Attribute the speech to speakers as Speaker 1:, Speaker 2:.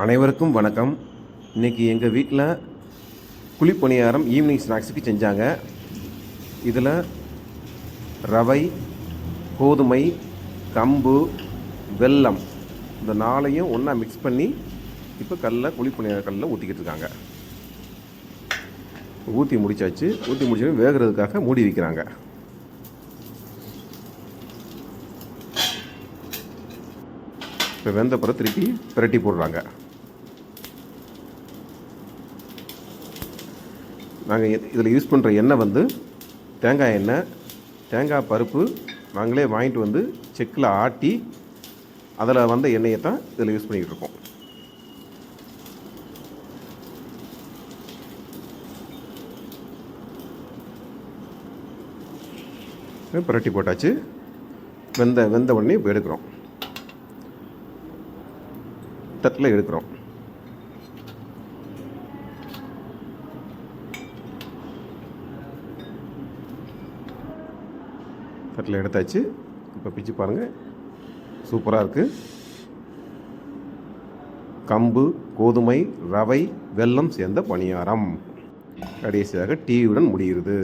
Speaker 1: அனைவருக்கும் வணக்கம். இன்றைக்கி எங்கள் வீட்டில் குழிப்பணியாரம் ஈவினிங் ஸ்நாக்ஸுக்கு செஞ்சாங்க. இதில் ரவை, கோதுமை, கம்பு, வெல்லம் இந்த 4ஐயும் ஒன்றா மிக்ஸ் பண்ணி இப்போ குழிப்பணியார கல்லில் ஊற்றிக்கிட்டு இருக்காங்க. ஊற்றி முடித்தாச்சு. ஊற்றி முடிச்சு வேகிறதுக்காக மூடி வைக்கிறாங்க. இப்போ வெந்த பிறகு திருப்பி பிரட்டி போடுறாங்க. நாங்கள் இதில் யூஸ் பண்ணுற எண்ணெய் வந்து தேங்காய் எண்ணெய், தேங்காய் பருப்பு நாங்களே வாங்கிட்டு வந்து செக்கில் ஆட்டி அதில் வந்த எண்ணெயை தான் இதில் யூஸ் பண்ணிக்கிட்டு இருக்கோம். புரட்டி போட்டாச்சு. வெந்த உடனே இப்போ எடுக்கிறோம், தட்டில் எடுக்கிறோம். தட்டில் எடுத்தாச்சு. இப்போ பிச்சு பாருங்கள், சூப்பராக இருக்குது. கம்பு, கோதுமை, ரவை, வெல்லம் சேர்ந்த பணியாரம் கடைசியாக டீயுடன் முடிகிறது.